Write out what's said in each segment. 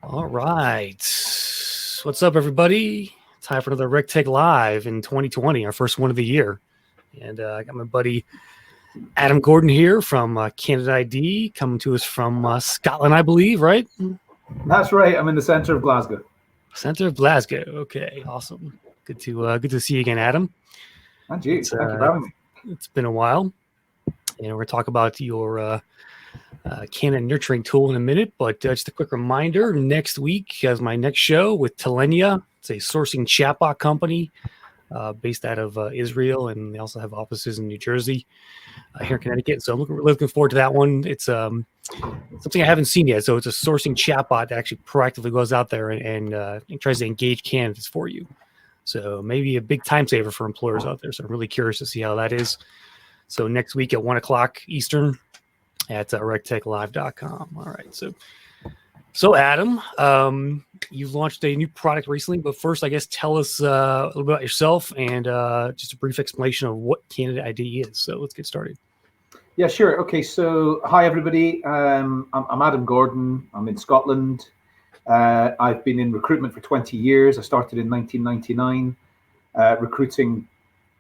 All right. What's up, everybody? Time for another RecTech Live in 2020, our first one of the year. And I got my buddy Adam Gordon here from Candidate.ID, coming to us from Scotland, I believe, right? That's right. I'm in the center of Glasgow. Center of Glasgow. Okay, awesome. Good to see you again, Adam. And you. Thank you for having me. It's been a while. And we're going to talk about your candidate nurturing tool in a minute, but just a quick reminder, next week is my next show with Telenia. It's a sourcing chatbot company based out of Israel, and they also have offices in New Jersey, here in Connecticut. So I'm looking forward to that one. It's something I haven't seen yet. So it's a sourcing chatbot that actually proactively goes out there and tries to engage candidates for you. So maybe a big time saver for employers out there. So I'm really curious to see how that is. So next week at 1 o'clock Eastern at rectechlive.com. All right. So Adam, you've launched a new product recently, but first, I guess, tell us a little bit about yourself and just a brief explanation of what Candidate.ID is. So let's get started. Yeah, sure. Okay. So hi, everybody. I'm Adam Gordon. I'm in Scotland. I've been in recruitment for 20 years. I started in 1999, recruiting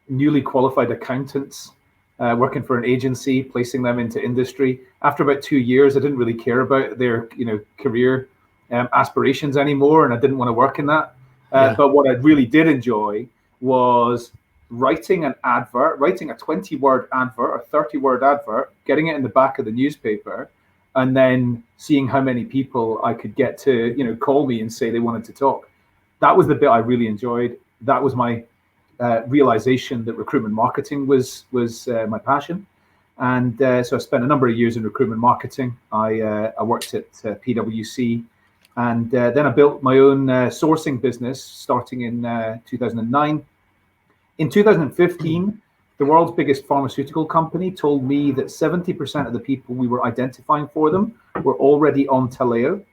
newly qualified accountants. Working for an agency, placing them into industry. After about 2 years, I didn't really care about their, career aspirations anymore, and I didn't want to work in that. But what I really did enjoy was writing a 20-word advert or 30-word advert, getting it in the back of the newspaper, and then seeing how many people I could get to, call me and say they wanted to talk. That was the bit I really enjoyed. That was my realization that recruitment marketing was my passion, and so I spent a number of years in recruitment marketing. I worked at PwC, and then I built my own sourcing business starting in 2009. In 2015, the world's biggest pharmaceutical company told me that 70% of the people we were identifying for them were already on Taleo,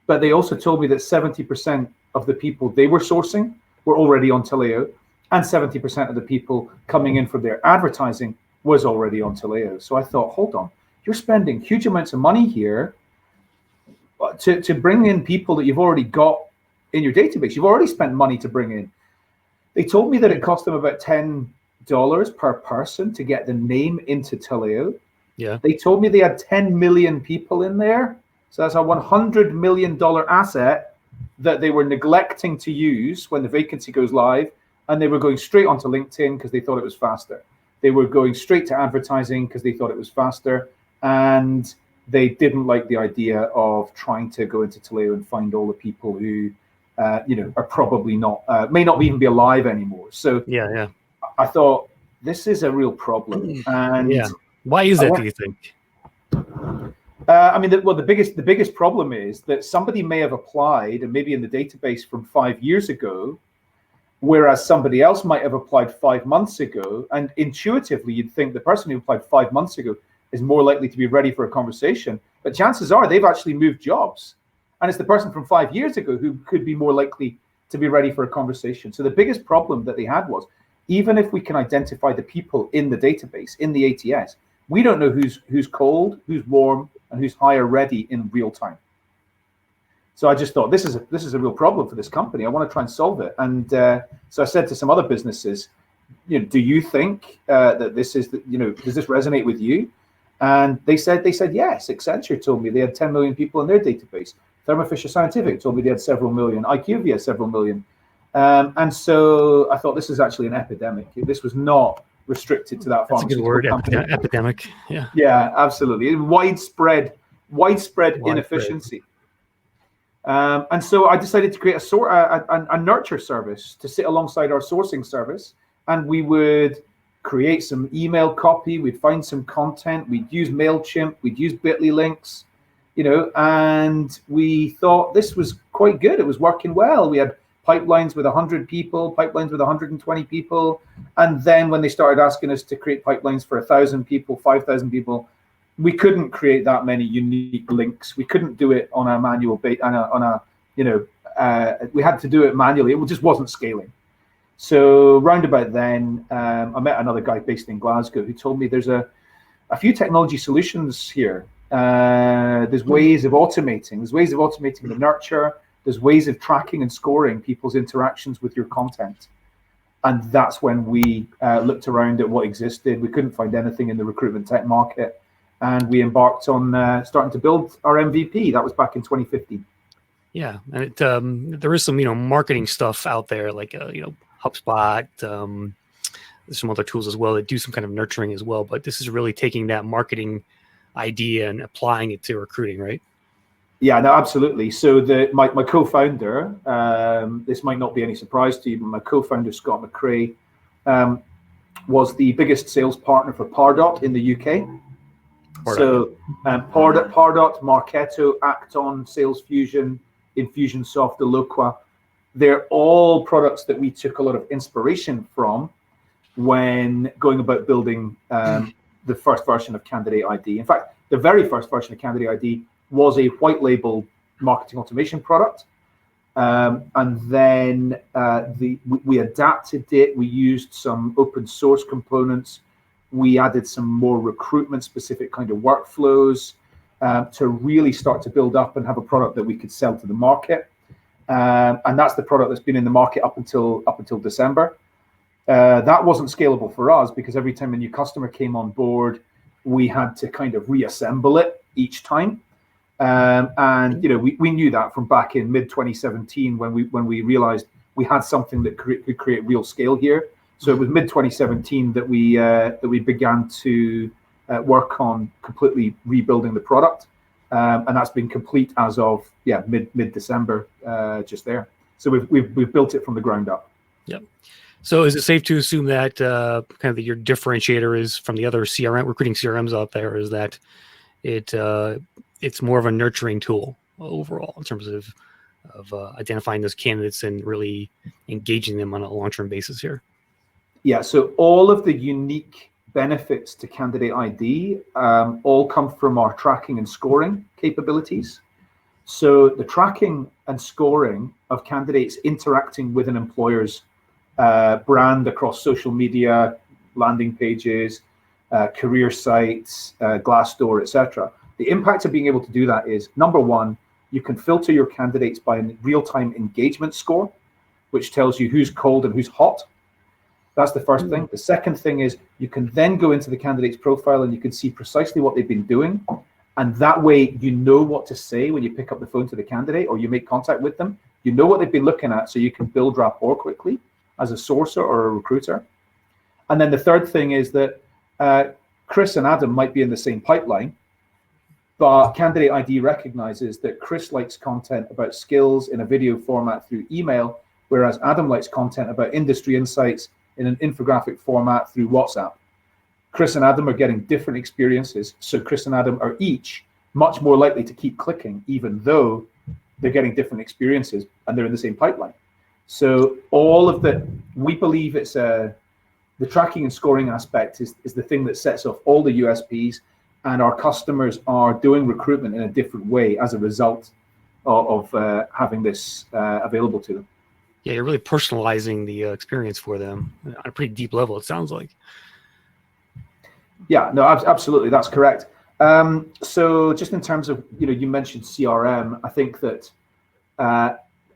but they also told me that 70% of the people they were sourcing were already on Taleo, and 70% of the people coming in for their advertising was already on Taleo. So I thought, hold on, you're spending huge amounts of money here to bring in people that you've already got in your database. You've already spent money to bring in. They told me that it cost them about $10 per person to get the name into Taleo. Yeah. They told me they had 10 million people in there. So that's a $100 million asset that they were neglecting to use when the vacancy goes live. And they were going straight onto LinkedIn because they thought it was faster. They were going straight to advertising because they thought it was faster. And they didn't like the idea of trying to go into Taleo and find all the people who, are probably not, may not even be alive anymore. So yeah, I thought, this is a real problem. And why is that, do you think? The biggest problem is that somebody may have applied and maybe in the database from 5 years ago, whereas somebody else might have applied 5 months ago, and intuitively you'd think the person who applied 5 months ago is more likely to be ready for a conversation, but chances are they've actually moved jobs, and it's the person from 5 years ago who could be more likely to be ready for a conversation. So the biggest problem that they had was, even if we can identify the people in the database, in the ATS, we don't know who's cold, who's warm, and who's hire ready in real time. So I just thought, this is a real problem for this company. I want to try and solve it. And so I said to some other businesses, do you think that this is, does this resonate with you? And they said yes. Accenture told me they had 10 million people in their database. Thermo Fisher Scientific told me they had several million. IQVIA had several million. And so I thought, this is actually an epidemic. This was not restricted to that pharmaceutical company. That's a good word, epidemic. Yeah. Yeah, absolutely. Widespread inefficiency. And so I decided to create a nurture service to sit alongside our sourcing service, and we would create some email copy, we'd find some content, we'd use MailChimp, we'd use Bitly links, and we thought this was quite good. It was working well. We had pipelines with 100 people, pipelines with 120 people, and then when they started asking us to create pipelines for 1,000 people, 5,000 people, we couldn't create that many unique links. We couldn't do it on a manual base, we had to do it manually. It just wasn't scaling. So round about then, I met another guy based in Glasgow who told me there's a few technology solutions here There's ways of automating. There's ways of automating the nurture. There's ways of tracking and scoring people's interactions with your content. And that's when we looked around at what existed. We couldn't find anything in the recruitment tech market. And we embarked on starting to build our MVP. That was back in 2015. Yeah, and there is some marketing stuff out there like HubSpot. There's some other tools as well that do some kind of nurturing as well. But this is really taking that marketing idea and applying it to recruiting, right? Yeah, no, absolutely. So my co-founder, this might not be any surprise to you, but my co-founder Scott McCrae was the biggest sales partner for Pardot in the UK. Pardot. So Pardot, Marketo, Acton, Sales Fusion, Infusionsoft, Eloqua, they're all products that we took a lot of inspiration from when going about building the first version of Candidate.ID. In fact, the very first version of Candidate.ID was a white label marketing automation product. And then we adapted it. We used some open source components. We added some more recruitment specific kind of workflows to really start to build up and have a product that we could sell to the market. And that's the product that's been in the market up until December. That wasn't scalable for us because every time a new customer came on board, we had to kind of reassemble it each time. And we knew that from back in mid 2017 when we realized we had something that could create real scale here. So it was mid 2017 that we began to work on completely rebuilding the product, and that's been complete as of mid December, just there. So we've built it from the ground up. Yep. So is it safe to assume that kind of your differentiator is from the other recruiting CRMs out there is that it's more of a nurturing tool overall in terms of identifying those candidates and really engaging them on a long-term basis here? Yeah, so all of the unique benefits to Candidate.ID all come from our tracking and scoring capabilities. So the tracking and scoring of candidates interacting with an employer's brand across social media, landing pages, career sites, Glassdoor, etc. The impact of being able to do that is, number one, you can filter your candidates by a real-time engagement score, which tells you who's cold and who's hot. That's the first thing. The second thing is you can then go into the candidate's profile and you can see precisely what they've been doing. And that way, you know what to say when you pick up the phone to the candidate or you make contact with them. You know what they've been looking at, so you can build rapport quickly as a sourcer or a recruiter. And then the third thing is that Chris and Adam might be in the same pipeline, but Candidate.ID recognizes that Chris likes content about skills in a video format through email, whereas Adam likes content about industry insights in an infographic format through WhatsApp. Chris and Adam are getting different experiences, so Chris and Adam are each much more likely to keep clicking, even though they're getting different experiences and they're in the same pipeline. So all of we believe it's the tracking and scoring aspect is the thing that sets off all the USPs, and our customers are doing recruitment in a different way as a result of having this available to them. Yeah, you're really personalizing the experience for them on a pretty deep level, it sounds like. Yeah, no, absolutely, that's correct. So just in terms of, you mentioned CRM, I think that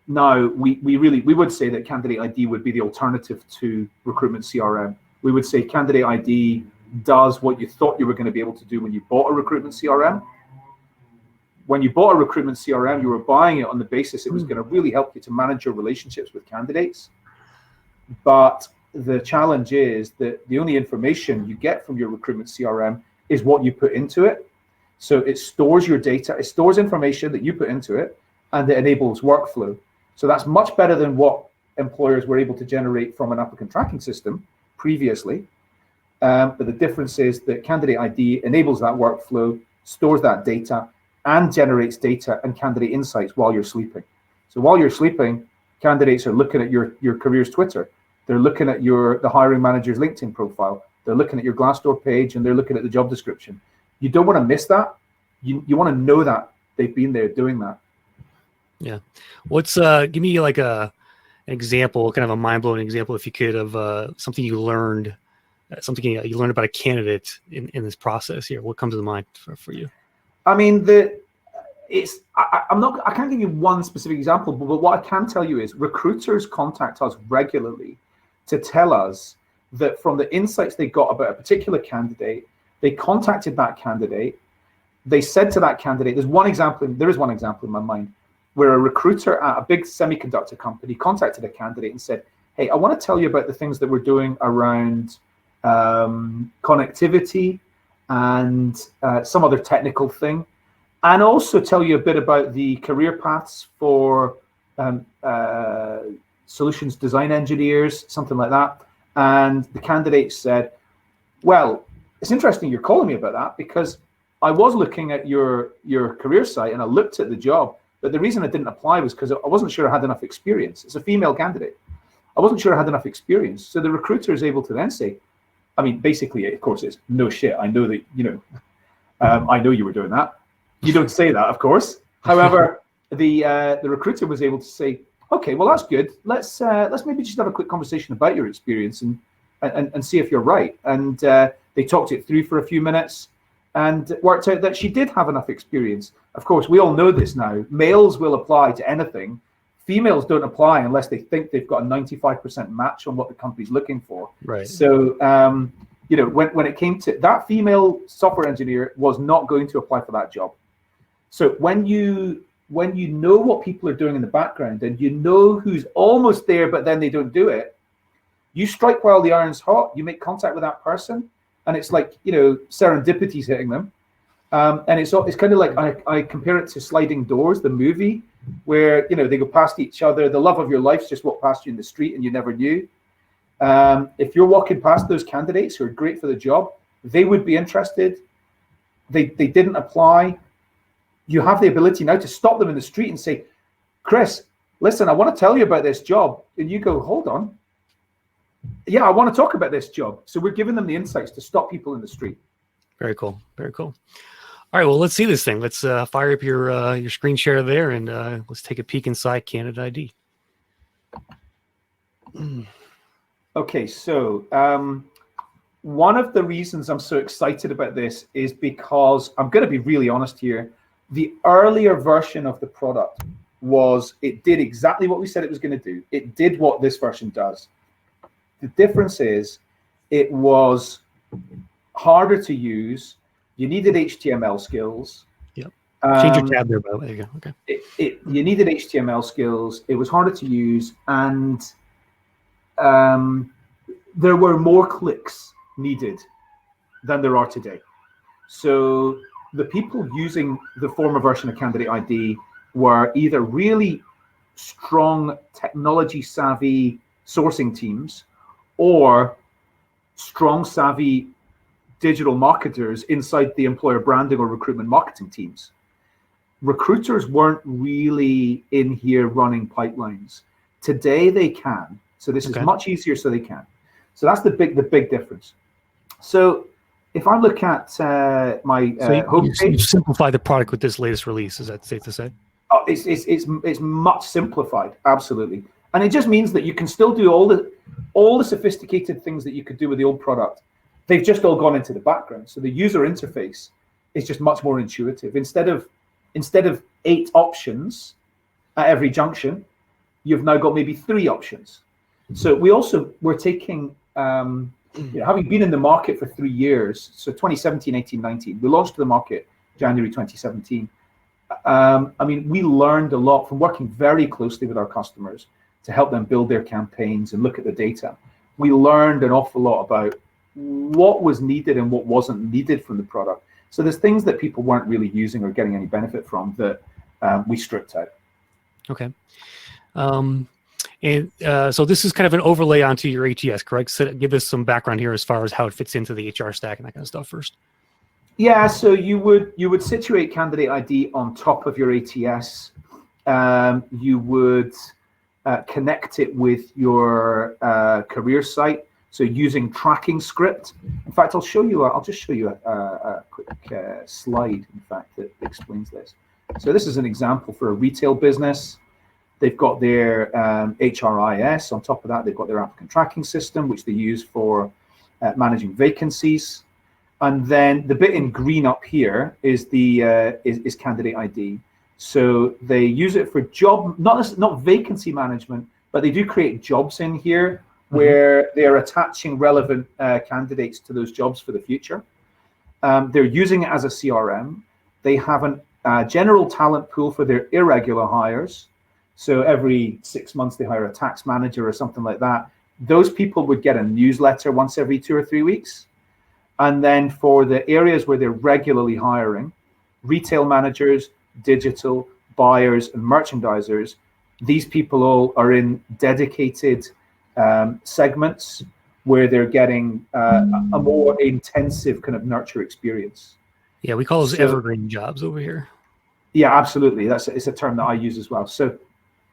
now we would say that Candidate.ID would be the alternative to recruitment CRM. We would say Candidate.ID does what you thought you were going to be able to do when you bought a recruitment CRM. When you bought a recruitment CRM, you were buying it on the basis it was going to really help you to manage your relationships with candidates. But the challenge is that the only information you get from your recruitment CRM is what you put into it. So it stores your data, it stores information that you put into it, and it enables workflow. So that's much better than what employers were able to generate from an applicant tracking system previously. But the difference is that Candidate.ID enables that workflow, stores that data, and generates data and candidate insights while you're sleeping. So while you're sleeping, candidates are looking at your careers Twitter. They're looking at the hiring manager's LinkedIn profile. They're looking at your Glassdoor page, and they're looking at the job description. You don't want to miss that. You want to know that they've been there doing that. Yeah. What's give me like an example, kind of a mind-blowing example, if you could, of something you learned, about a candidate in this process here. What comes to mind for you? I mean, I can't give you one specific example, but what I can tell you is recruiters contact us regularly to tell us that from the insights they got about a particular candidate, they contacted that candidate. They said to that candidate, there is one example in my mind where a recruiter at a big semiconductor company contacted a candidate and said, hey, I want to tell you about the things that we're doing around connectivity and some other technical thing, and also tell you a bit about the career paths for solutions design engineers, something like that. And the candidate said, well, it's interesting you're calling me about that, because I was looking at your career site and I looked at the job, but the reason I didn't apply was because I wasn't sure I had enough experience. It's a female candidate. I wasn't sure I had enough experience. So the recruiter is able to then say, I mean, basically, of course, it's no shit. I know that, I know you were doing that. You don't say that, of course. However, the recruiter was able to say, okay, well, that's good. Let's maybe just have a quick conversation about your experience and see if you're right. And they talked it through for a few minutes, and it worked out that she did have enough experience. Of course, we all know this now. Males will apply to anything. Females don't apply unless they think they've got a 95% match on what the company's looking for. Right. So, when it came to that, female software engineer was not going to apply for that job. So when you know what people are doing in the background, and you know who's almost there, but then they don't do it, you strike while the iron's hot. You make contact with that person, and it's like, serendipity's hitting them. And it's kind of like, I compare it to Sliding Doors, the movie, where, they go past each other. The love of your life's just walked past you in the street and you never knew. If you're walking past those candidates who are great for the job, they would be interested. They didn't apply. You have the ability now to stop them in the street and say, Chris, listen, I want to tell you about this job. And you go, hold on. Yeah, I want to talk about this job. So we're giving them the insights to stop people in the street. Very cool. Very cool. All right, well, let's see this thing. Let's fire up your screen share there, and let's take a peek inside Candidate.ID. Okay, so one of the reasons I'm so excited about this is because I'm going to be really honest here. The earlier version of the product it did exactly what we said it was going to do. It did what this version does. The difference is it was harder to use. You needed HTML skills. Yep. Change your tab there, by the way. There you go. Okay. You needed HTML skills. It was harder to use, and there were more clicks needed than there are today. So the people using the former version of Candidate.ID were either really strong technology savvy sourcing teams or strong savvy digital marketers inside the employer branding or recruitment marketing teams. Recruiters weren't really in here running pipelines. Today they can. So this is much easier, so they can. So that's the big difference. So if I look at my homepage, you simplify the product with this latest release. Is that safe to say? Oh, it's much simplified, absolutely. And it just means that you can still do all the sophisticated things that you could do with the old product. They've just all gone into the background. So the user interface is just much more intuitive. Instead of 8 options at every junction, you've now got maybe 3 options. So we're taking, having been in the market for 3 years, so 2017, 18, 19, we launched to the market January 2017. We learned a lot from working very closely with our customers to help them build their campaigns and look at the data. We learned an awful lot about what was needed and what wasn't needed from the product. So there's things that people weren't really using or getting any benefit from that we stripped out. Okay. So this is kind of an overlay onto your ATS, correct? So give us some background here as far as how it fits into the HR stack and that kind of stuff first. Yeah, so you would situate Candidate.ID on top of your ATS. You would connect it with your career site. So using tracking script. In fact, I'll just show you a quick slide, in fact, that explains this. So this is an example for a retail business. They've got their HRIS. On top of that, they've got their applicant tracking system, which they use for managing vacancies. And then the bit in green up here is the is Candidate ID. So they use it for job, not vacancy management, but they do create jobs in here where they are attaching relevant candidates to those jobs for the future. They're using it as a CRM. They have a general talent pool for their irregular hires. So every 6 months they hire a tax manager or something like that. Those people would get a newsletter once every 2 or 3 weeks. And then for the areas where they're regularly hiring, retail managers, digital, buyers, and merchandisers, these people all are in dedicated segments where they're getting a more intensive kind of nurture experience. Yeah, we call those evergreen jobs over here. Yeah, absolutely. It's a term that I use as well. So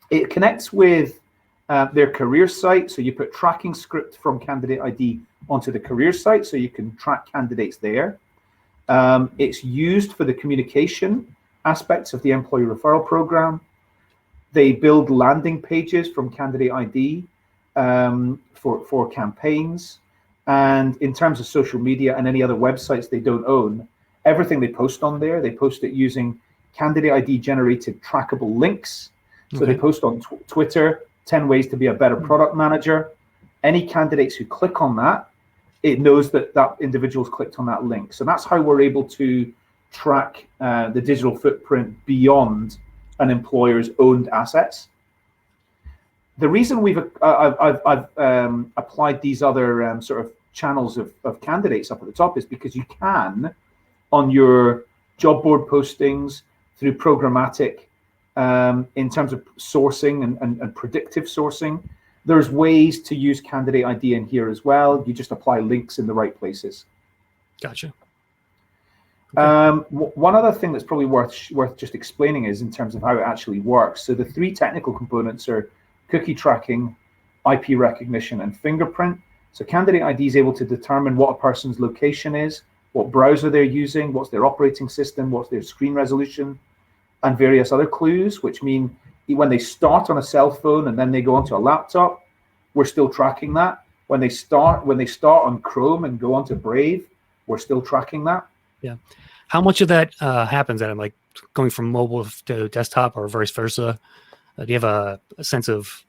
it connects with their career site. So you put tracking script from Candidate.ID onto the career site so you can track candidates there. It's used for the communication aspects of the employee referral program. They build landing pages from Candidate.ID for campaigns. And in terms of social media and any other websites they don't own, everything they post on there, they post it using Candidate.ID generated trackable links. So they post on Twitter, 10 ways to be a better product manager. Any candidates who click on that, it knows that that individual's clicked on that link. So that's how we're able to track the digital footprint beyond an employer's owned assets. The reason I've applied these other sort of channels of candidates up at the top is because you can, on your job board postings, through programmatic, in terms of sourcing and predictive sourcing, there's ways to use Candidate ID in here as well. You just apply links in the right places. Gotcha. Okay. One other thing that's probably worth just explaining is in terms of how it actually works. So the 3 technical components are cookie tracking, IP recognition, and fingerprint. So Candidate ID is able to determine what a person's location is, what browser they're using, what's their operating system, what's their screen resolution, and various other clues, which mean when they start on a cell phone and then they go onto a laptop, we're still tracking that. When they start on Chrome and go onto Brave, we're still tracking that. Yeah. How much of that happens, Adam, like going from mobile to desktop or vice versa? Do you have a sense of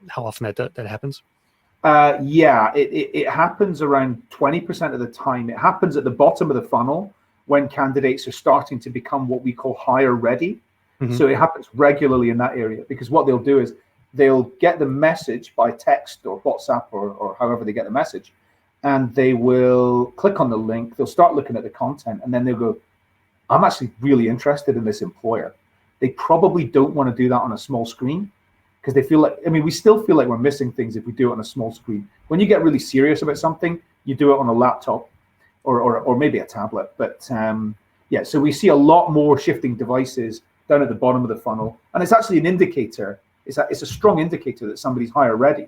how often that happens? Yeah, it happens around 20% of the time. It happens at the bottom of the funnel when candidates are starting to become what we call hire ready. So it happens regularly in that area, because what they'll do is they'll get the message by text or WhatsApp or however they get the message, and they will click on the link, they'll start looking at the content, and then they'll go, I'm actually really interested in this employer. They probably don't want to do that on a small screen because they feel like, I mean, we still feel like we're missing things if we do it on a small screen. When you get really serious about something, you do it on a laptop or maybe a tablet. But yeah, so we see a lot more shifting devices down at the bottom of the funnel. And it's actually an indicator, it's a strong indicator that somebody's hire ready,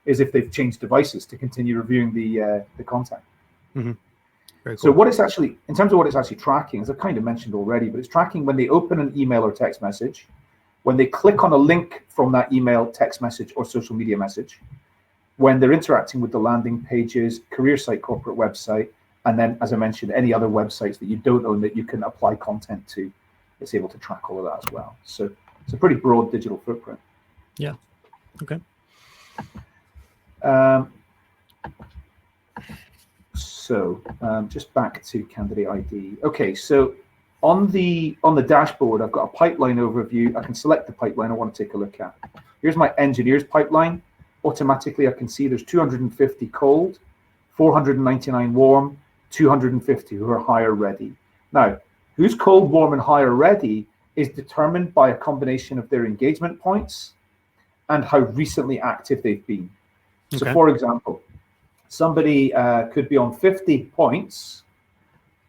is if they've changed devices to continue reviewing the content. Very cool. So what it's actually, in terms of what it's actually tracking, as I've kind of mentioned already, but it's tracking when they open an email or text message, when they click on a link from that email, text message, or social media message, when they're interacting with the landing pages, career site, corporate website, and then, as I mentioned, any other websites that you don't own that you can apply content to, it's able to track all of that as well. So it's a pretty broad digital footprint. Yeah. Okay. So just back to Candidate ID. Okay, so on the dashboard, I've got a pipeline overview. I can select the pipeline I want to take a look at. Here's my engineers pipeline. Automatically, I can see there's 250 cold, 499 warm, 250 who are hire ready. Now, who's cold, warm, and hire ready is determined by a combination of their engagement points and how recently active they've been. Okay. So, for example, somebody could be on 50 points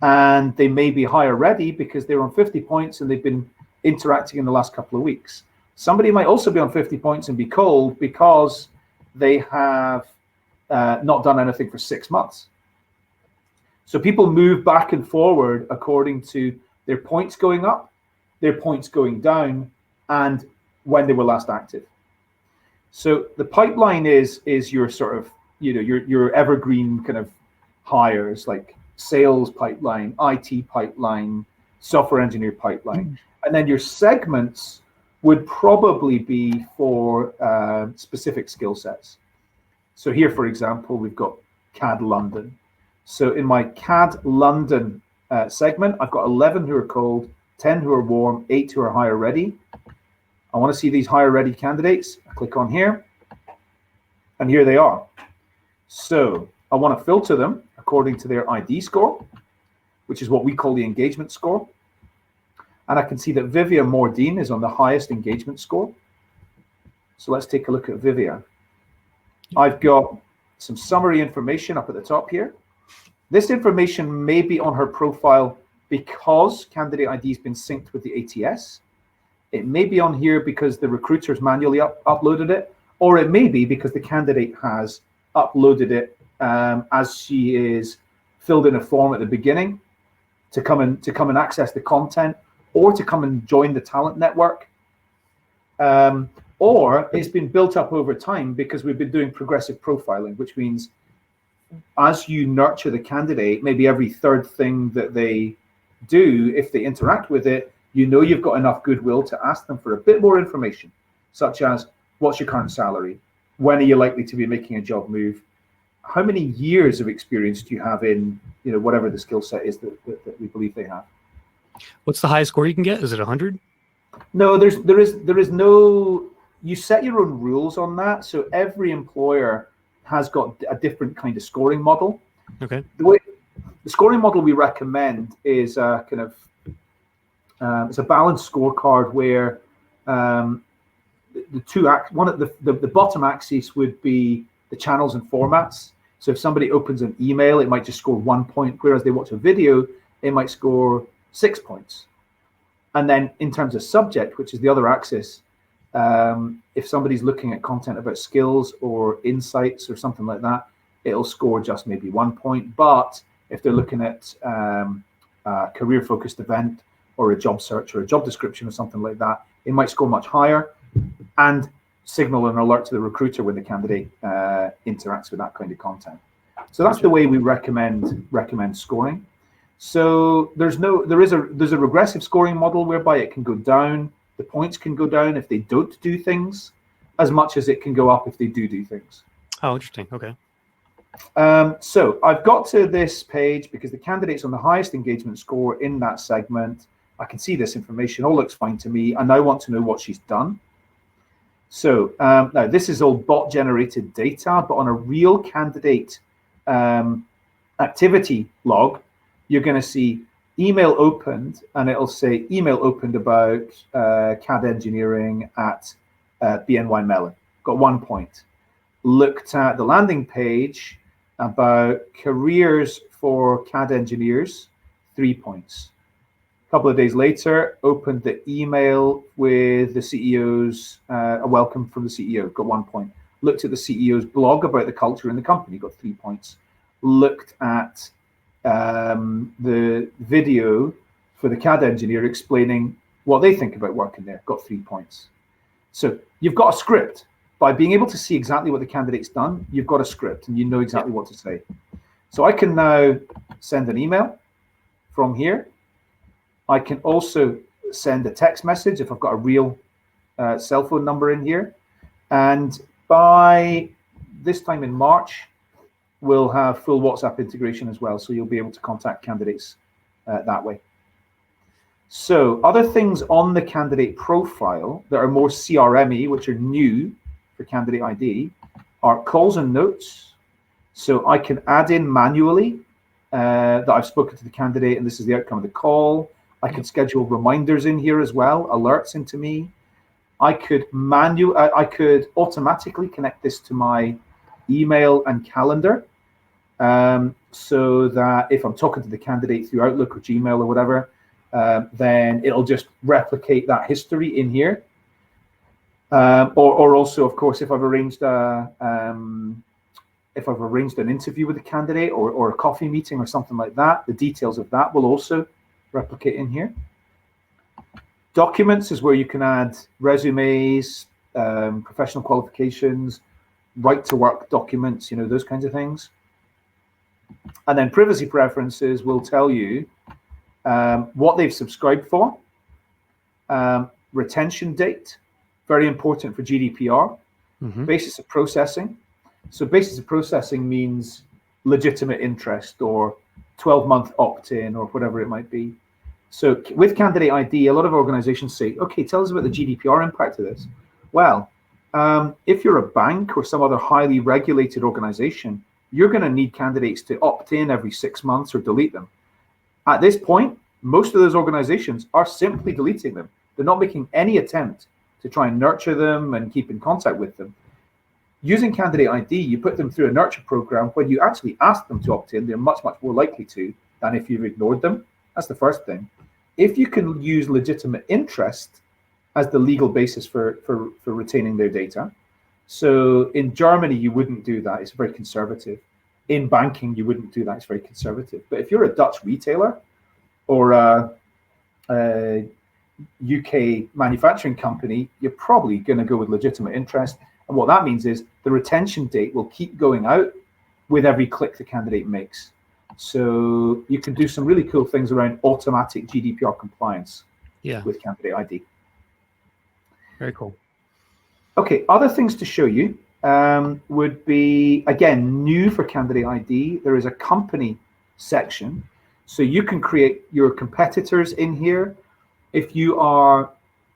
and they may be hire ready because they're on 50 points and they've been interacting in the last couple of weeks. Somebody might also be on 50 points and be cold because they have not done anything for 6 months. So people move back and forward according to their points going up, their points going down, and when they were last active. So the pipeline is your sort of, you know, your evergreen kind of hires, like sales pipeline, IT pipeline, software engineer pipeline. And then your segments would probably be for specific skill sets. So here, for example, we've got CAD London. So in my CAD London segment, I've got 11 who are cold, 10 who are warm, 8 who are hire ready. I want to see these hire ready candidates. I click on here, and here they are. So I want to filter them according to their ID score, which is what we call the engagement score. And I can see that Vivian Mordine is on the highest engagement score. So let's take a look at Vivian. I've got some summary information up at the top here. This information may be on her profile because Candidate ID has been synced with the ATS. It may be on here because the recruiters manually uploaded it, or it may be because the candidate has uploaded it as she is filled in a form at the beginning to come and access the content, or to come and join the talent network. Or it's been built up over time because we've been doing progressive profiling, which means as you nurture the candidate, maybe every third thing that they do, if they interact with it, you know you've got enough goodwill to ask them for a bit more information, such as what's your current salary? When are you likely to be making a job move? How many years of experience do you have in, whatever the skill set is that we believe they have? What's the highest score you can get? Is it 100? No, there is no. You set your own rules on that. So every employer has got a different kind of scoring model. Okay. The scoring model we recommend is kind of it's a balanced scorecard where the bottom axis would be the channels and formats. So if somebody opens an email, it might just score 1 point, whereas they watch a video, it might score 6 points. And then in terms of subject, which is the other axis, if somebody's looking at content about skills or insights or something like that, it'll score just maybe 1 point. But if they're looking at a career-focused event or a job search or a job description or something like that, it might score much higher and signal an alert to the recruiter when the candidate interacts with that kind of content. So that's the way we recommend scoring. So there's a regressive scoring model whereby it can go down. The points can go down if they don't do things, as much as it can go up if they do things. Oh, interesting. Okay. So I've got to this page because the candidate's on the highest engagement score in that segment. I can see this information, all looks fine to me. I now want to know what she's done. So now this is all bot generated data, but on a real candidate activity log, you're going to see email opened, and it'll say email opened about CAD engineering at BNY Mellon. Got 1 point. Looked at the landing page about careers for CAD engineers, 3 points. A couple of days later, opened the email with the CEO's, a welcome from the CEO, got 1 point. Looked at the CEO's blog about the culture in the company, got 3 points. Looked at the video for the CAD engineer explaining what they think about working there, got 3 points. So you've got a script. By being able to see exactly what the candidate's done, you've got a script and you know exactly what to say. So I can now send an email from here. I can also send a text message if I've got a real cell phone number in here. And by this time in March, we'll have full WhatsApp integration as well. So you'll be able to contact candidates that way. So other things on the candidate profile that are more CRM-y, which are new for Candidate ID, are calls and notes. So I can add in manually that I've spoken to the candidate and this is the outcome of the call. I can schedule reminders in here as well, alerts into me. I could automatically connect this to my email and calendar, so that if I'm talking to the candidate through Outlook or Gmail or whatever, then it'll just replicate that history in here. Or also, of course, if I've arranged an interview with the candidate or a coffee meeting or something like that, the details of that will also replicate in here. Documents is where you can add resumes, professional qualifications, right to work documents, those kinds of things. And then privacy preferences will tell you what they've subscribed for, retention date, very important for GDPR, basis of processing. So basis of processing means legitimate interest or 12-month opt-in or whatever it might be. So with Candidate.ID, a lot of organizations say, okay, tell us about the GDPR impact of this. Well, if you're a bank or some other highly regulated organization, you're going to need candidates to opt in every 6 months or delete them. At this point, most of those organizations are simply deleting them. They're not making any attempt to try and nurture them and keep in contact with them. Using Candidate.ID, you put them through a nurture program where you actually ask them to opt in. They're much, much more likely to than if you've ignored them. That's the first thing. If you can use legitimate interest as the legal basis for retaining their data. So in Germany, you wouldn't do that. It's very conservative. In banking, you wouldn't do that. It's very conservative. But if you're a Dutch retailer or a UK manufacturing company, you're probably going to go with legitimate interest. And what that means is the retention date will keep going out with every click the candidate makes. So you can do some really cool things around automatic GDPR compliance with Candidate.ID. Very cool. Okay, other things to show you would be, again, new for Candidate.ID. There is a company section. So you can create your competitors in here. If you are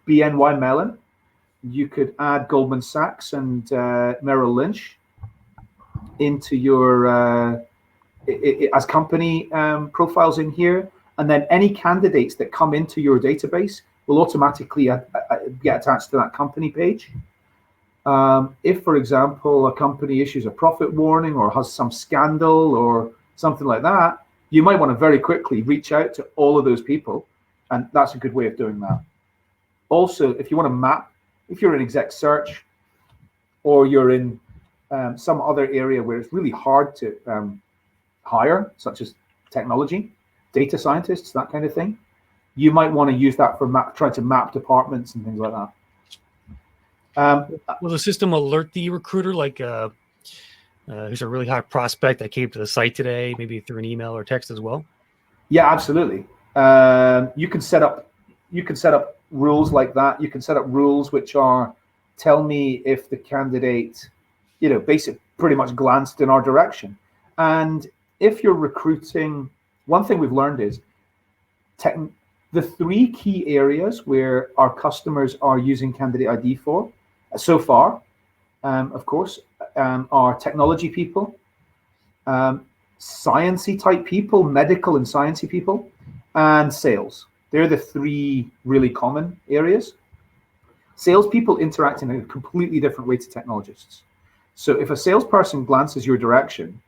BNY Mellon, you could add Goldman Sachs and Merrill Lynch into your as company profiles in here, and then any candidates that come into your database will automatically get attached to that company page. If, for example, a company issues a profit warning or has some scandal or something like that, you might want to very quickly reach out to all of those people, and that's a good way of doing that. Also, if you want to map, if you're in exec search or you're in some other area where it's really hard to hire, such as technology, data scientists, that kind of thing, you might want to use that for trying to map departments and things like that. Will the system alert the recruiter, like who's a really hot prospect that came to the site today, maybe through an email or text as well? Yeah, absolutely. You can set up rules like that. You can set up rules which are, tell me if the candidate, pretty much glanced in our direction. And if you're recruiting, one thing we've learned is the 3 key areas where our customers are using Candidate.ID for so far, of course, are technology people, sciencey type people, medical and sciencey people, and sales. They're the 3 really common areas. Salespeople interact in a completely different way to technologists. So if a salesperson glances your direction,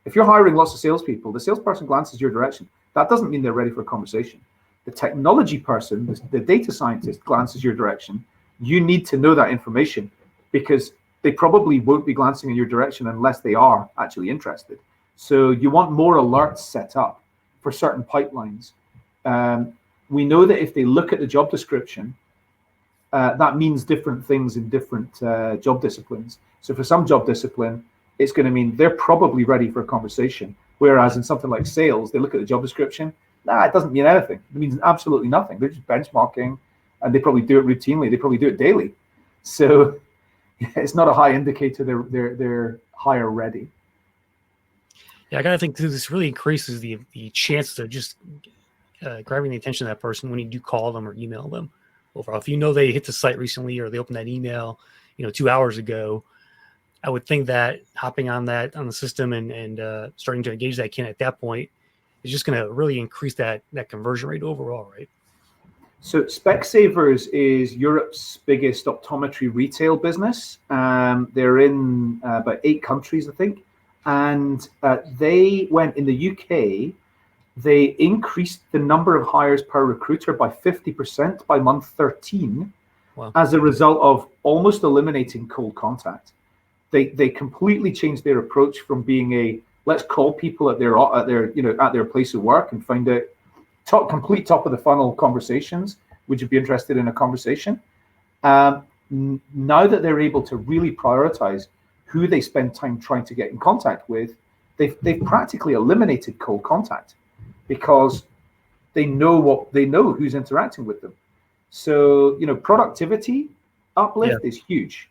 if you're hiring lots of salespeople, the salesperson glances your direction, that doesn't mean they're ready for a conversation. The technology person, the data scientist, glances your direction. You need to know that information because they probably won't be glancing in your direction unless they are actually interested. So you want more alerts set up for certain pipelines. We know that if they look at the job description, that means different things in different job disciplines. So for some job discipline, it's going to mean they're probably ready for a conversation. Whereas in something like sales, they look at the job description, it doesn't mean anything. It means absolutely nothing. They're just benchmarking, and they probably do it routinely. They probably do it daily. So it's not a high indicator they're hire ready. Yeah, I gotta think too, this really increases the chance of just grabbing the attention of that person when you do call them or email them. Overall, if you know they hit the site recently or they opened that email, 2 hours ago, I would think that hopping on the system and starting to engage that candidate at that point is just going to really increase that conversion rate overall, right? So Specsavers is Europe's biggest optometry retail business. They're in about 8 countries, I think. And they went in the UK, they increased the number of hires per recruiter by 50% by month 13. Wow. As a result of almost eliminating cold contact. They completely changed their approach from being let's call people at their place of work and find out complete top of the funnel conversations. Would you be interested in a conversation? Now that they're able to really prioritize who they spend time trying to get in contact with, they've practically eliminated cold contact because they know who's interacting with them. So, productivity uplift is huge.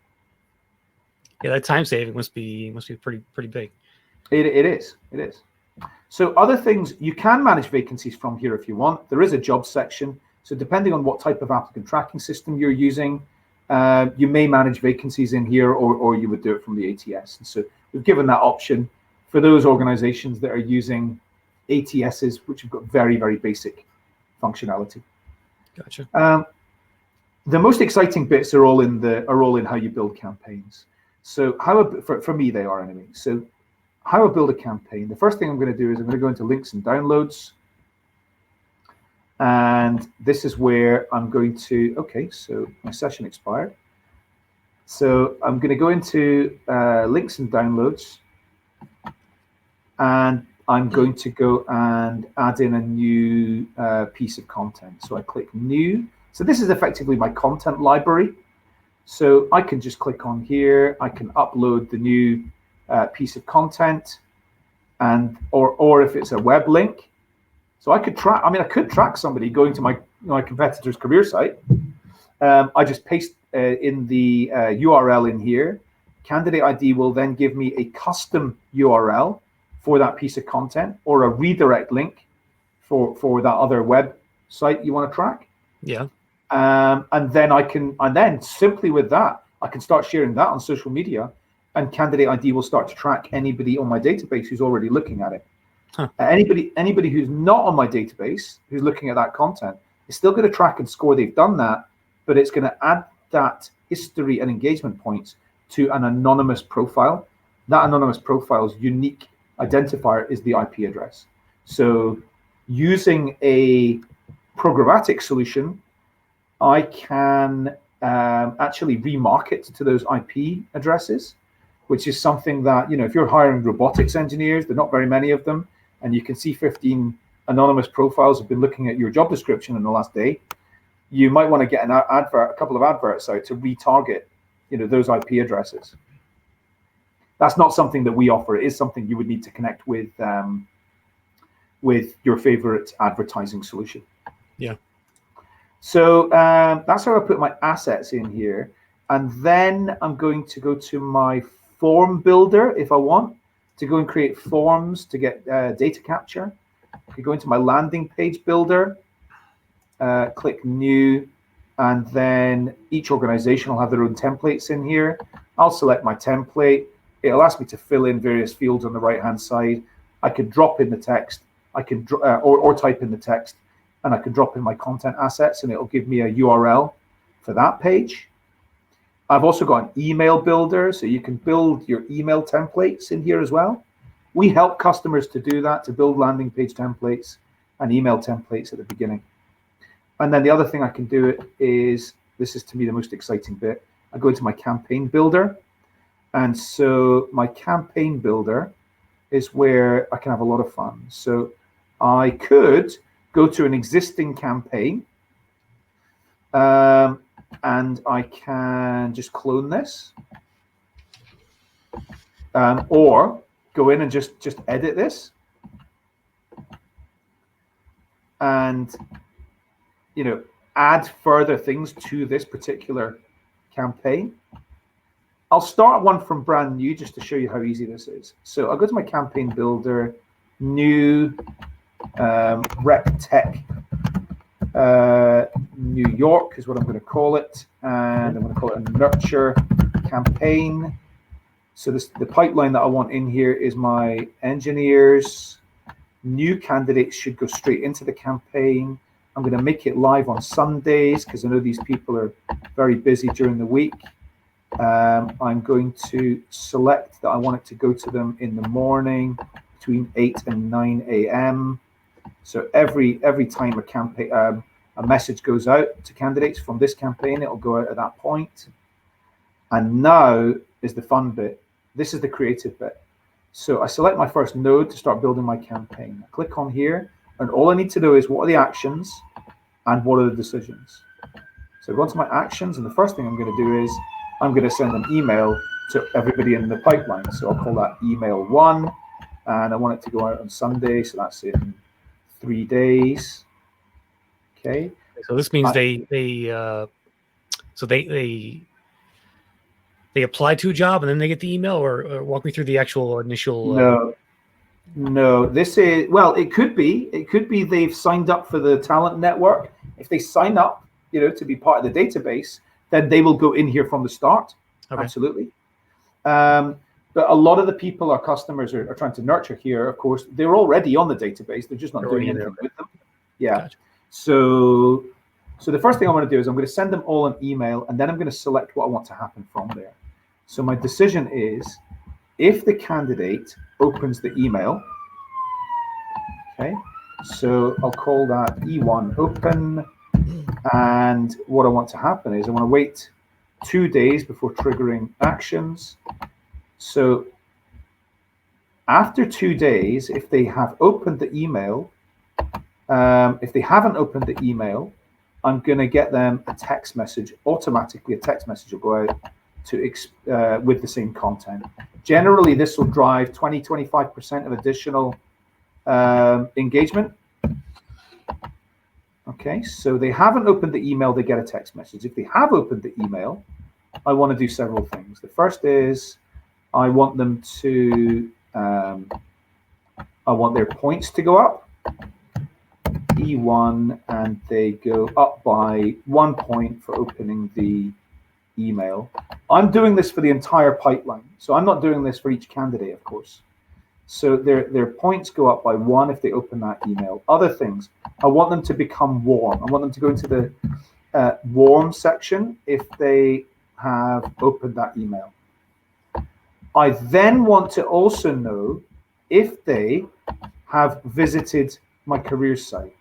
Yeah, that time saving must be pretty big. It is. So other things, you can manage vacancies from here if you want. There is a job section. So depending on what type of applicant tracking system you're using, you may manage vacancies in here, or you would do it from the ATS. And so we've given that option for those organizations that are using ATSs, which have got very, very basic functionality. Gotcha. The most exciting bits are all in how you build campaigns. So for me, they are anyway. So how I build a campaign, the first thing I'm going to do is I'm going to go into links and downloads. And this is where I'm going to, okay, so my session expired. So I'm going to go into links and downloads. And I'm going to go and add in a new piece of content. So I click new. So this is effectively my content library. So I can just click on here. I can upload the new piece of content, and or if it's a web link. So I could track somebody going to my competitor's career site. I just paste in the URL in here. Candidate.ID will then give me a custom URL for that piece of content, or a redirect link for that other website you want to track. Yeah. And then simply with that, I can start sharing that on social media, and Candidate.ID will start to track anybody on my database who's already looking at it. Huh. Anybody who's not on my database, who's looking at that content, is still going to track and score they've done that, but it's going to add that history and engagement points to an anonymous profile. That anonymous profile's unique identifier is the IP address. So using a programmatic solution, I can actually remarket to those IP addresses, which is something that, if you're hiring robotics engineers, there are not very many of them, and you can see 15 anonymous profiles have been looking at your job description in the last day, you might want to get a couple of adverts out to retarget, those IP addresses. That's not something that we offer. It is something you would need to connect with your favorite advertising solution. Yeah. So that's how I put my assets in here. And then I'm going to go to my form builder if I want to go and create forms to get data capture. I could go into my landing page builder, click new, and then each organization will have their own templates in here. I'll select my template. It'll ask me to fill in various fields on the right-hand side. I could drop in the text. I can or type in the text, and I can drop in my content assets, and it'll give me a URL for that page. I've also got an email builder, so you can build your email templates in here as well. We help customers to do that, to build landing page templates and email templates at the beginning. And then the other thing I can do is, this is to me the most exciting bit, I go into my campaign builder. And so my campaign builder is where I can have a lot of fun. So I could go to an existing campaign, and I can just clone this, or go in and just edit this, and add further things to this particular campaign. I'll start one from brand new just to show you how easy this is. So I'll go to my campaign builder, new Rep Tech New York is what I'm going to call it, and I'm going to call it a nurture campaign. So the pipeline that I want in here is my engineers. New candidates should go straight into the campaign. I'm going to make it live on Sundays because I know these people are very busy during the week. I'm going to select that I want it to go to them in the morning between 8 and 9 a.m. So every time a message goes out to candidates from this campaign, it'll go out at that point. And now is the fun bit. This is the creative bit. So I select my first node to start building my campaign. I click on here, and all I need to know is what are the actions and what are the decisions. So I go into my actions, and the first thing I'm going to do is I'm going to send an email to everybody in the pipeline. So I'll call that email 1. and I want it to go out on Sunday, so that's in 3 days. Okay. So this means they apply to a job and then they get the email, or walk me through the actual initial. No, this is, well, it could be they've signed up for the talent network. If they sign up, to be part of the database, then they will go in here from the start. Okay. Absolutely. But a lot of the people our customers are trying to nurture here, of course, they're already on the database. They're just not doing anything with them. Yeah. Gotcha. So the first thing I want to do is I'm going to send them all an email, and then I'm going to select what I want to happen from there. So my decision is, if the candidate opens the email, okay, so I'll call that E1 open, and what I want to happen is I want to wait 2 days before triggering actions. So after 2 days, if they have opened the email, if they haven't opened the email, I'm going to get them a text message. Automatically, a text message will go out with the same content. Generally, this will drive 20-25% of additional engagement. Okay, so they haven't opened the email, they get a text message. If they have opened the email, I want to do several things. The first is I want them to, I want their points to go up, E1, and they go up by 1 point for opening the email. I'm doing this for the entire pipeline, so I'm not doing this for each candidate, of course. So their points go up by 1 if they open that email. Other things, I want them to become warm. I want them to go into the warm section if they have opened that email. I then want to also know if they have visited my career site.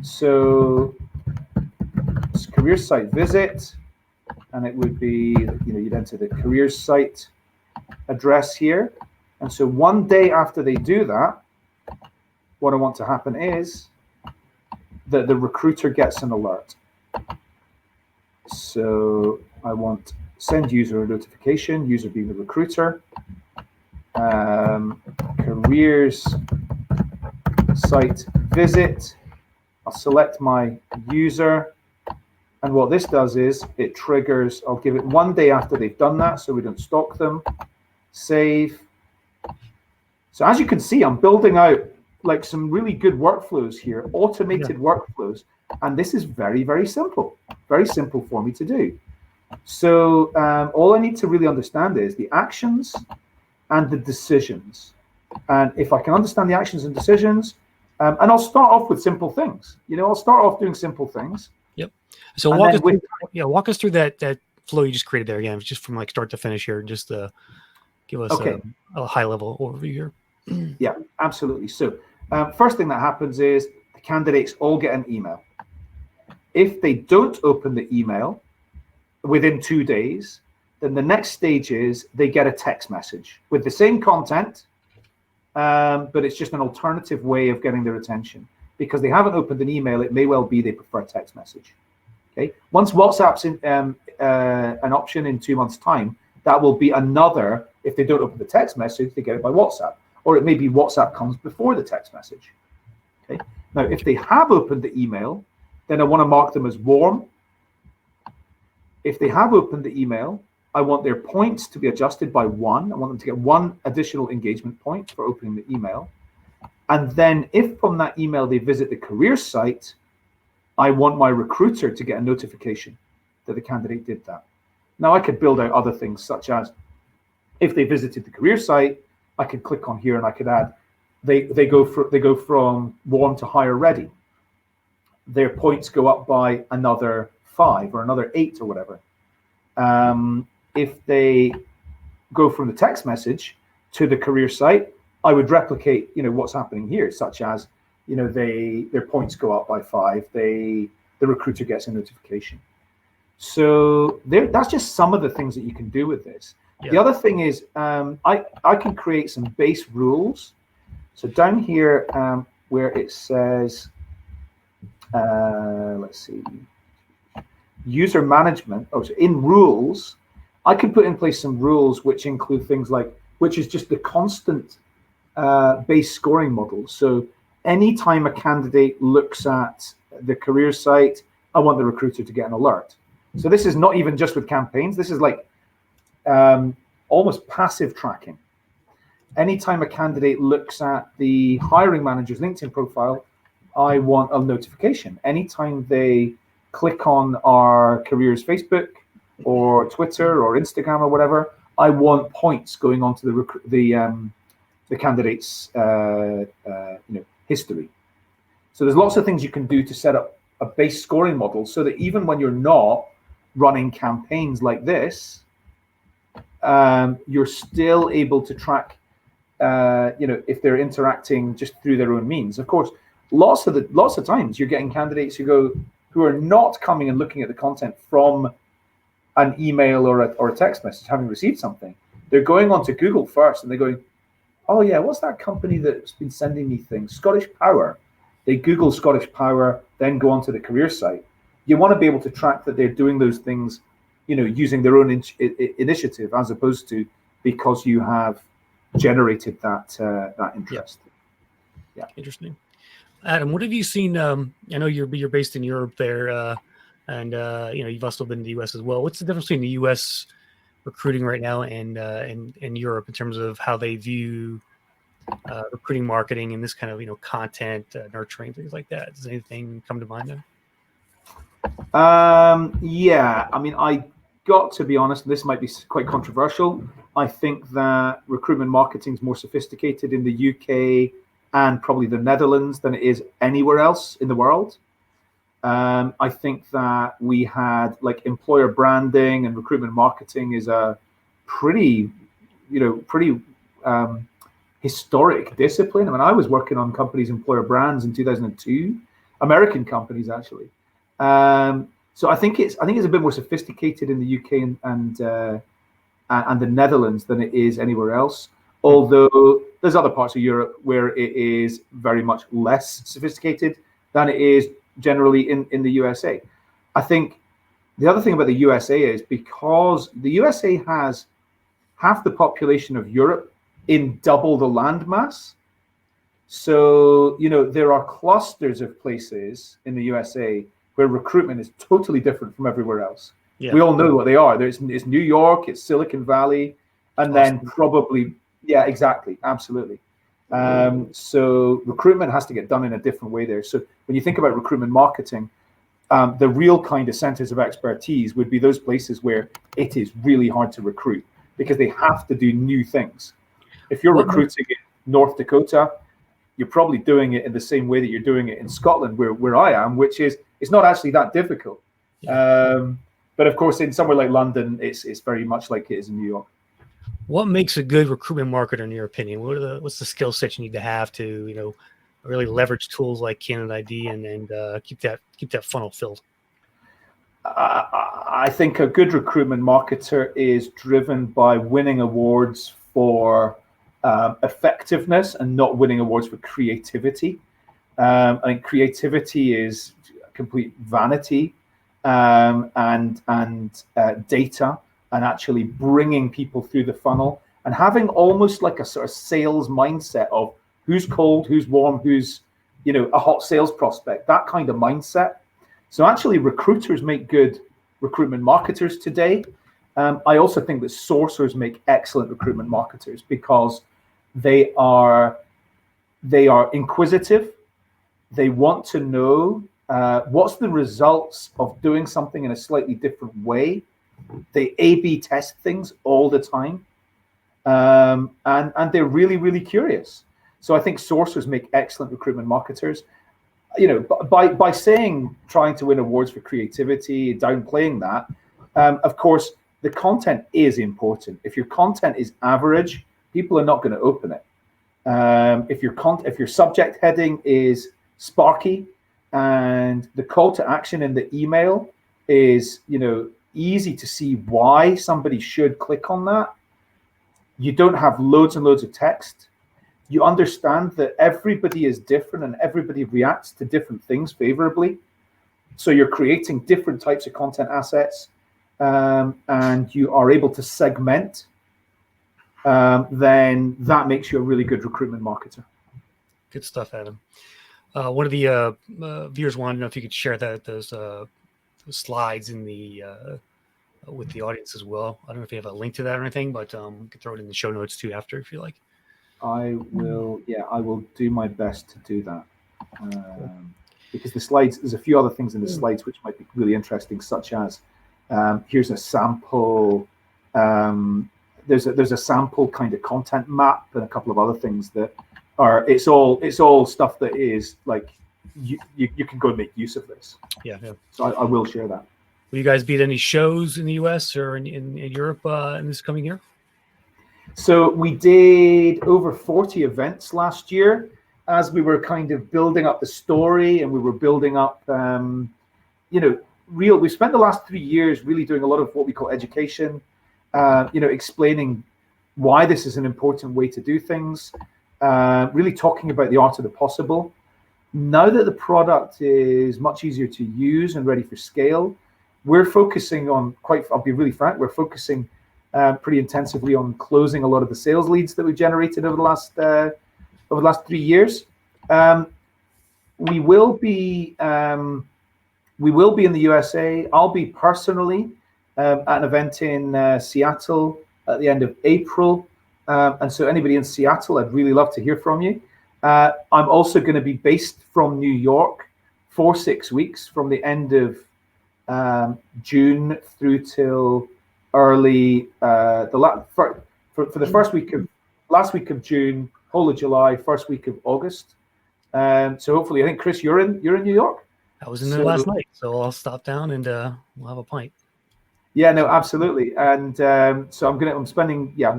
So it's career site visit, and it would be, you'd enter the career site address here. And so 1 day after they do that, what I want to happen is that the recruiter gets an alert. So I want send user a notification, user being the recruiter, careers site visit. I'll select my user. And what this does is it triggers, I'll give it 1 day after they've done that so we don't stalk them. Save. So as you can see, I'm building out like some really good workflows here, automated workflows. And this is very, very simple for me to do. So all I need to really understand is the actions and the decisions. And if I can understand the actions and decisions, and I'll start off with simple things. I'll start off doing simple things. Yep. So walk us through that flow you just created there again, just from like start to finish here, just to give us a high level overview here. Yeah, absolutely. So first thing that happens is the candidates all get an email. If they don't open the email within 2 days, then the next stage is they get a text message with the same content, but it's just an alternative way of getting their attention. Because they haven't opened an email, it may well be they prefer text message. Okay. Once WhatsApp's an option in 2 months' time, that will be another. If they don't open the text message, they get it by WhatsApp, or it may be WhatsApp comes before the text message. Okay. Now, if they have opened the email, then I want to mark them as warm. If they have opened the email, I want their points to be adjusted by 1. I want them to get 1 additional engagement point for opening the email. And then if from that email they visit the career site, I want my recruiter to get a notification that the candidate did that. Now I could build out other things, such as if they visited the career site, I could click on here and I could add, they go from warm to hire ready. Their points go up by another 5 or another 8 or whatever. If they go from the text message to the career site, I would replicate, what's happening here, such as, their points go up by 5. The recruiter gets a notification. So that's just some of the things that you can do with this. Yeah. The other thing is I can create some base rules. So down here where it says, let's see, user management. Oh, so in rules, I can put in place some rules which include things like, which is just the constant based scoring models. So anytime a candidate looks at the career site, I want the recruiter to get an alert. So this is not even just with campaigns. This is like almost passive tracking. Anytime a candidate looks at the hiring manager's LinkedIn profile, I want a notification. Anytime they click on our careers Facebook or Twitter or Instagram or whatever, I want points going on to the candidate's history. So there's lots of things you can do to set up a base scoring model so that even when you're not running campaigns like this, you're still able to track, if they're interacting just through their own means. Of course, lots of times you're getting candidates who are not coming and looking at the content from an email or a text message, having received something. They're going onto Google first and they're going, oh yeah, what's that company that's been sending me things? Scottish Power. They Google Scottish Power, then go onto the career site. You want to be able to track that they're doing those things, using their own initiative, as opposed to because you have generated that interest. Yeah. Interesting. Adam, what have you seen? I know you're based in Europe there, and you've also been in the U.S. as well. What's the difference between the U.S. recruiting right now and Europe in terms of how they view recruiting, marketing, and this kind of content nurturing, things like that? Does anything come to mind there? Yeah, I mean, I got to be honest, this might be quite controversial. I think that recruitment marketing is more sophisticated in the UK and probably the Netherlands than it is anywhere else in the world. I think that we had employer branding and recruitment marketing is a pretty historic discipline. I mean, I was working on companies' employer brands in 2002, American companies actually. So I think it's a bit more sophisticated in the UK and the Netherlands than it is anywhere else. Although there's other parts of Europe where it is very much less sophisticated than it is generally in the USA. I think the other thing about the USA is because the USA has half the population of Europe in double the land mass. So, there are clusters of places in the USA where recruitment is totally different from everywhere else. Yeah. We all know what they are. It's New York, it's Silicon Valley, and then probably, yeah, exactly, absolutely. So recruitment has to get done in a different way there. So when you think about recruitment marketing, the real kind of centers of expertise would be those places where it is really hard to recruit because they have to do new things. If you're recruiting in North Dakota, you're probably doing it in the same way that you're doing it in Scotland, where I am, which is it's not actually that difficult. Yeah. But of course, in somewhere like London, it's very much like it is in New York. What makes a good recruitment marketer, in your opinion? What's the skill set you need to have to really leverage tools like Candidate.ID and keep that funnel filled? I think a good recruitment marketer is driven by winning awards for effectiveness and not winning awards for creativity. I think creativity is complete vanity and data, and actually bringing people through the funnel and having almost like a sort of sales mindset of who's cold, who's warm, who's a hot sales prospect, that kind of mindset. So actually recruiters make good recruitment marketers today. I also think that sourcers make excellent recruitment marketers because they are inquisitive. They want to know what's the results of doing something in a slightly different way. They A/B test things all the time, and they're really, really curious. So I think sourcers make excellent recruitment marketers. By trying to win awards for creativity, downplaying that, of course, the content is important. If your content is average, people are not going to open it. If your subject heading is sparky and the call to action in the email is, easy to see why somebody should click on that, you don't have loads and loads of text. You understand that everybody is different and everybody reacts to different things favorably. So you're creating different types of content assets, and you are able to segment then that makes you a really good recruitment marketer. Good stuff, Adam. One of the viewers wanted to know if you could share those slides in the with the audience as well. I don't know if you have a link to that or anything, but you can throw it in the show notes too after if you like. I will do my best to do that. Because the slides, there's a few other things in the slides which might be really interesting, such as here's a sample. There's a sample kind of content map and a couple of other things that are. It's all stuff that is like you can go and make use of this. Yeah. So I will share that. Will you guys be at any shows in the US or in Europe in this coming year? So we did over 40 events last year as we were kind of building up the story, and we were building up, we spent the last 3 years really doing a lot of what we call education, explaining why this is an important way to do things, really talking about the art of the possible. Now that the product is much easier to use and ready for scale, we're focusing on I'll be really frank, we're focusing pretty intensively on closing a lot of the sales leads that we've generated over the last 3 years. We will be in the USA. I'll be personally at an event in Seattle at the end of April, and so anybody in Seattle, I'd really love to hear from you. I'm also going to be based from New York for 6 weeks, from the end of June through till early for the last week of June, whole of July, first week of August. So hopefully, I think Chris, you're in New York. I was in there last night, so I'll stop down and we'll have a pint. Yeah, no, absolutely. And so I'm going to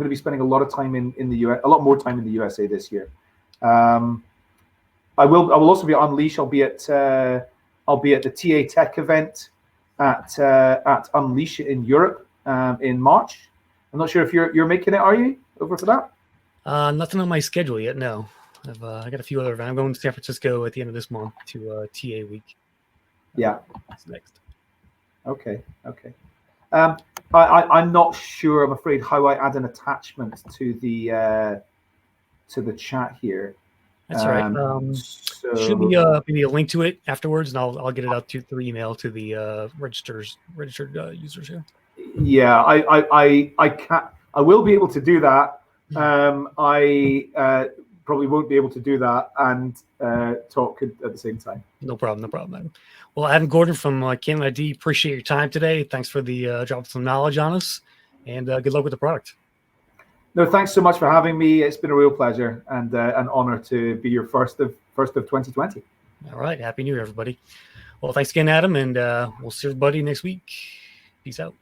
be spending a lot of time in the US, a lot more time in the USA this year. I will also be at Unleash. I'll be at the TA Tech event at Unleash in Europe in March. I'm not sure if you're making it. Are you over for that? Nothing on my schedule yet. No, I got a few other events. I'm going to San Francisco at the end of this month to TA week. Yeah, that's next. Okay. I'm not sure, I'm afraid, how I add an attachment to the chat here. That's all right. Should be maybe a link to it afterwards, and I'll get it out through email to the registered users here. Yeah, I can't. I will be able to do that. I probably won't be able to do that and talk at the same time. No problem, Adam. Well, Adam Gordon from Candidate.ID, appreciate your time today. Thanks for the drop some knowledge on us, and good luck with the product. No, thanks so much for having me. It's been a real pleasure and an honor to be your first of 2020. All right, happy New Year, everybody. Well, thanks again, Adam, and we'll see everybody next week. Peace out.